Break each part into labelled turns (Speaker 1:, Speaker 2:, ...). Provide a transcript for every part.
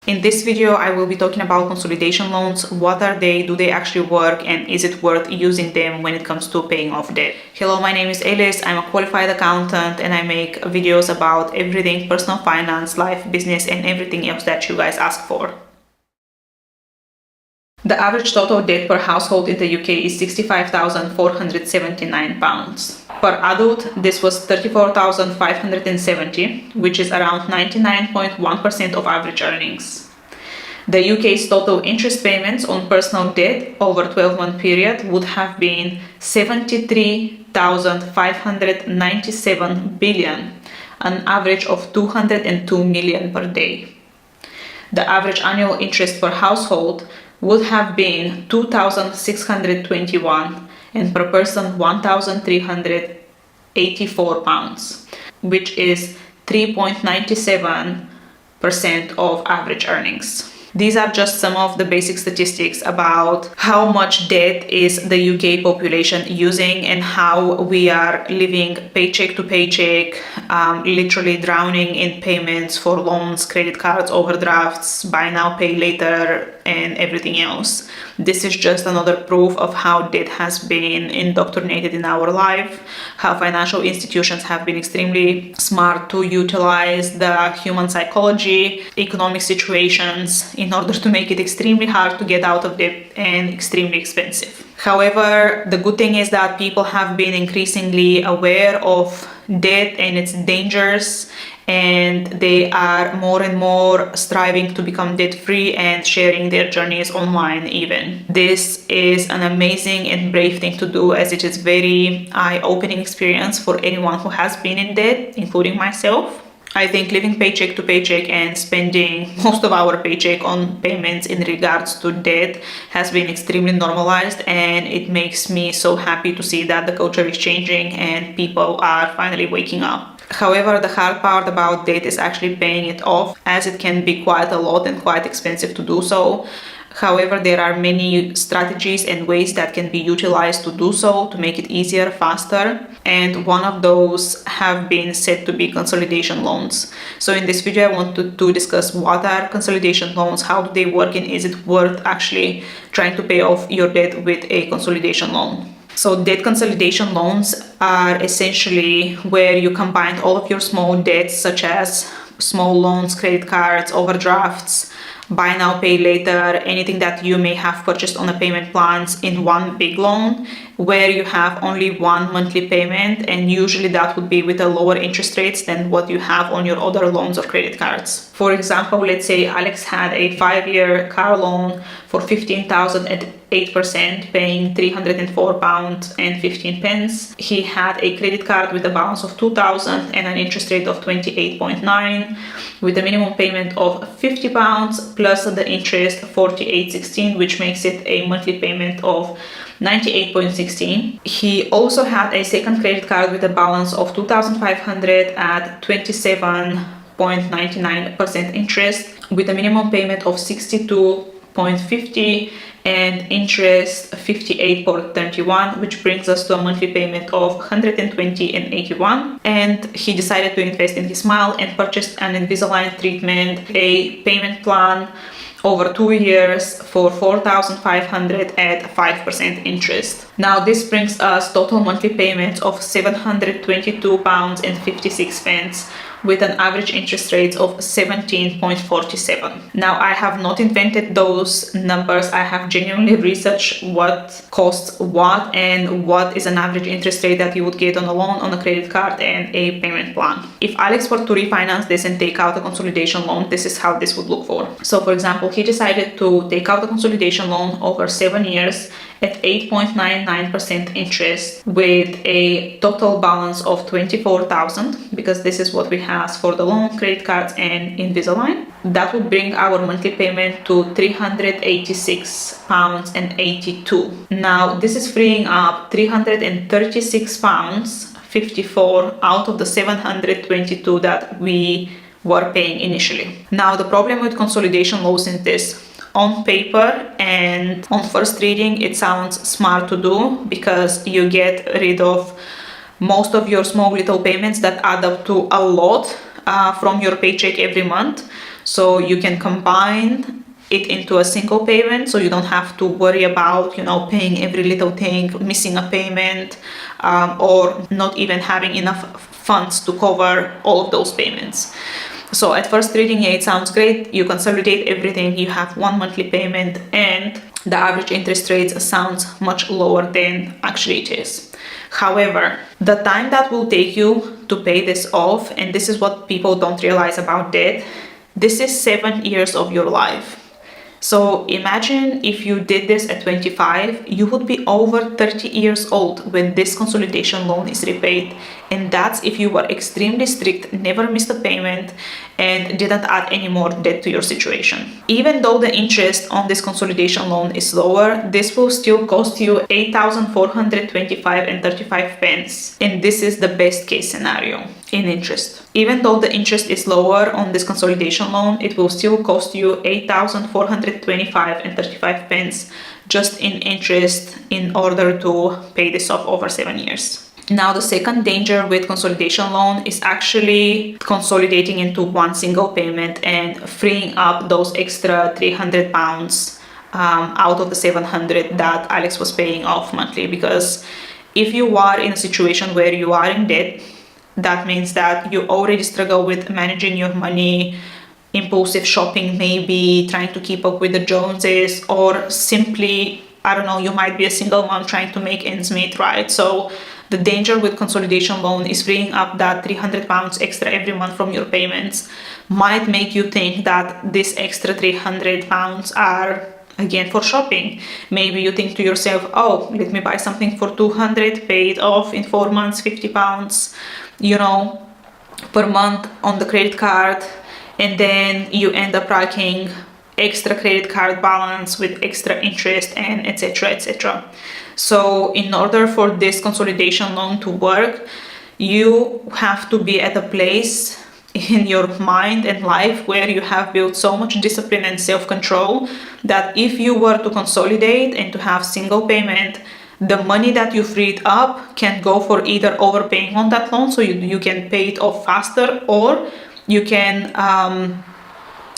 Speaker 1: In this video, I will be talking about consolidation loans. What are they? Do they actually work? And is it worth using them when it comes to paying off debt? Hello, my name is Elis. I'm a qualified accountant and I make videos about everything personal finance, life, business, and everything else that you guys ask for. The average total debt per household in the UK is £65,479. Per adult, this was £34,570, which is around 99.1% of average earnings. The UK's total interest payments on personal debt over a 12-month period would have been 73,597 billion, an average of 202 million per day. The average annual interest per household would have been 2,621 and per person £1,384, which is 3.97% of average earnings. These are just some of the basic statistics about how much debt is the UK population using and how we are living paycheck to paycheck, literally drowning in payments for loans, credit cards, overdrafts, buy now, pay later, and everything else. This is just another proof of how debt has been indoctrinated in our life, how financial institutions have been extremely smart to utilize the human psychology, economic situations in order to make it extremely hard to get out of debt and extremely expensive. However, the good thing is that people have been increasingly aware of debt and its dangers, and they are more and more striving to become debt-free and sharing their journeys online even. This is an amazing and brave thing to do, as it is very eye-opening experience for anyone who has been in debt, including myself. I think living paycheck to paycheck and spending most of our paycheck on payments in regards to debt has been extremely normalized, and it makes me so happy to see that the culture is changing and people are finally waking up. However, the hard part about debt is actually paying it off, as it can be quite a lot and quite expensive to do so. However, there are many strategies and ways that can be utilized to do so, to make it easier, faster, and one of those have been said to be consolidation loans. So in this video, I wanted to discuss what are consolidation loans, how do they work, and is it worth actually trying to pay off your debt with a consolidation loan. So debt consolidation loans are essentially where you combine all of your small debts, such as small loans, credit cards, overdrafts, buy now, pay later, anything that you may have purchased on a payment plans in one big loan, where you have only one monthly payment, and usually that would be with a lower interest rates than what you have on your other loans or credit cards. For example, let's say Alex had a 5-year car loan for 15,000 at 8%, paying £304.15. He had a credit card with a balance of 2,000 and an interest rate of 28.9, with a minimum payment of £50 plus the interest 48.16, which makes it a monthly payment of 98.16. He also had a second credit card with a balance of 2,500 at 27.99% interest, with a minimum payment of 62.50 and interest 58.31, which brings us to a monthly payment of 120.81. And he decided to invest in his smile and purchased an Invisalign treatment, a payment plan over 2 years for 4,500 at 5% interest. Now this brings us total monthly payments of £722.56, with an average interest rate of 17.47. Now I have not invented those numbers. I have genuinely researched what costs what and what is an average interest rate that you would get on a loan, on a credit card, and a payment plan. If Alex were to refinance this and take out a consolidation loan, this is how this would look for. So for example, he decided to take out a consolidation loan over 7 years at 8.99% interest, with a total balance of 24,000, because this is what we have for the loan, credit cards, and Invisalign. That would bring our monthly payment to £386.82. Now this is freeing up £336.54 out of the 722 that we were paying initially. Now the problem with consolidation loans is this: on paper and on first reading, it sounds smart to do because you get rid of most of your small little payments that add up to a lot from your paycheck every month. So you can combine it into a single payment, so you don't have to worry about, paying every little thing, missing a payment, or not even having enough funds to cover all of those payments. So at first reading, yeah, it sounds great. You consolidate everything, you have one monthly payment, and the average interest rates sounds much lower than actually it is. However, the time that will take you to pay this off, and this is what people don't realize about debt, this is 7 years of your life. So imagine if you did this at 25, you would be over 30 years old when this consolidation loan is repaid. And that's if you were extremely strict, never missed a payment, and didn't add any more debt to your situation. Even though the interest on this consolidation loan is lower, this will still cost you 8,425 and 35 pence. And this is the best case scenario in interest. Even though the interest is lower on this consolidation loan, it will still cost you 8,425 and 35 pence just in interest in order to pay this off over 7 years. Now, the second danger with consolidation loan is actually consolidating into one single payment and freeing up those extra 300 pounds out of the 700 that Alex was paying off monthly. Because if you are in a situation where you are in debt, that means that you already struggle with managing your money, impulsive shopping, maybe trying to keep up with the Joneses, or simply, I don't know, you might be a single mom trying to make ends meet, right? So the danger with consolidation loan is freeing up that 300 pounds extra every month from your payments might make you think that this extra 300 pounds are again for shopping. Maybe you think to yourself, oh, let me buy something for 200, pay it off in 4 months, 50 pounds, per month on the credit card. And then you end up racking extra credit card balance with extra interest and etc. etc. So in order for this consolidation loan to work, you have to be at a place in your mind and life where you have built so much discipline and self-control that if you were to consolidate and to have single payment, the money that you freed up can go for either overpaying on that loan, so you can pay it off faster, or you can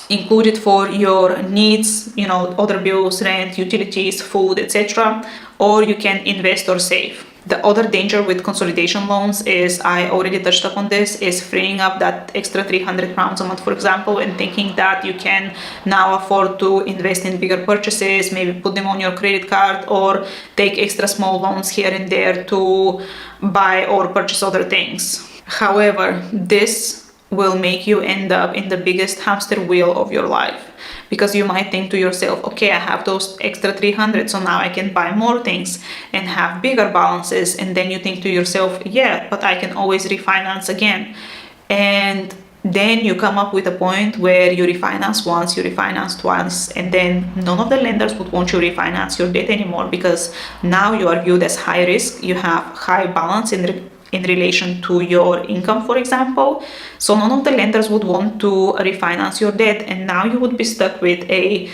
Speaker 1: include it for your needs, other bills, rent, utilities, food, etc. Or you can invest or save. The other danger with consolidation loans is, I already touched upon this, is freeing up that extra 300 pounds a month, for example, and thinking that you can now afford to invest in bigger purchases, maybe put them on your credit card, or take extra small loans here and there to buy or purchase other things. However, this will make you end up in the biggest hamster wheel of your life, because you might think to yourself, okay, I have those extra 300, so now I can buy more things and have bigger balances. And then you think to yourself, yeah, but I can always refinance again. And then you come up with a point where you refinance once, you refinance twice, and then none of the lenders would want you to refinance your debt anymore, because now you are viewed as high risk, you have high balance in relation to your income, for example. So none of the lenders would want to refinance your debt, and now you would be stuck with a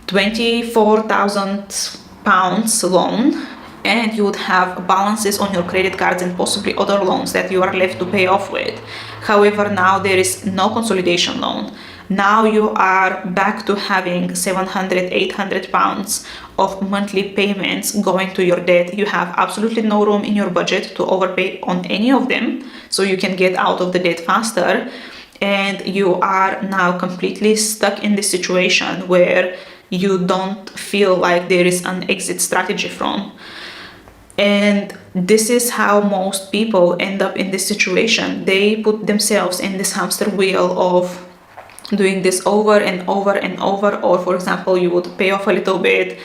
Speaker 1: 24,000 pounds loan, and you would have balances on your credit cards and possibly other loans that you are left to pay off with. However, now there is no consolidation loan. Now you are back to having 700, 800 pounds of monthly payments going to your debt. You have absolutely no room in your budget to overpay on any of them, so you can get out of the debt faster. And you are now completely stuck in this situation where you don't feel like there is an exit strategy from. And this is how most people end up in this situation. They put themselves in this hamster wheel of doing this over and over and over. Or, for example, you would pay off a little bit,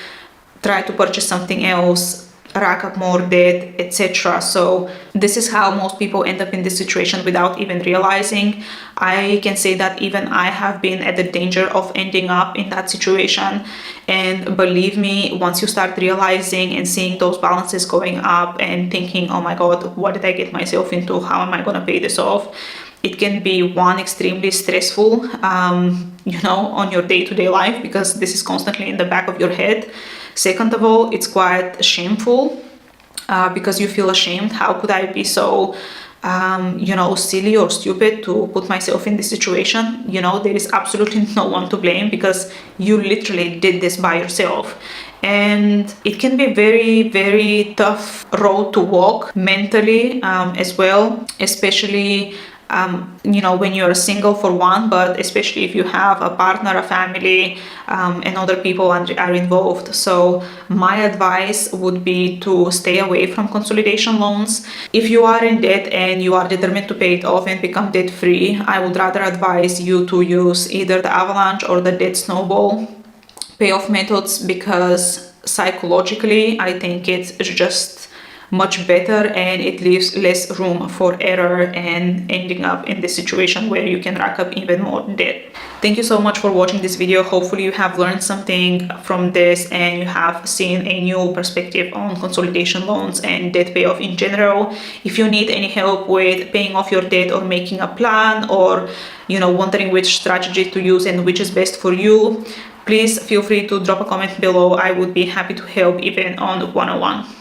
Speaker 1: try to purchase something else, rack up more debt, etc. So this is how most people end up in this situation without even realizing. I can say that even I have been at the danger of ending up in that situation. And believe me, once you start realizing and seeing those balances going up and thinking, oh my god, what did I get myself into? How am I going to pay this off? It can be one, extremely stressful, on your day-to-day life, because this is constantly in the back of your head. Second of all, it's quite shameful, because you feel ashamed. How could I be so silly or stupid to put myself in this situation. There is absolutely no one to blame because you literally did this by yourself. And it can be very, very tough road to walk mentally as well, especially when you're single for one, but especially if you have a partner, a family, and other people are involved. So my advice would be to stay away from consolidation loans. If you are in debt and you are determined to pay it off and become debt free, I would rather advise you to use either the avalanche or the debt snowball payoff methods, because psychologically I think it's just much better and it leaves less room for error and ending up in this situation where you can rack up even more debt. Thank you so much for watching this video. Hopefully you have learned something from this and you have seen a new perspective on consolidation loans and debt payoff in general. If you need any help with paying off your debt or making a plan, or wondering which strategy to use and which is best for you, please feel free to drop a comment below. I would be happy to help even on one-on-one.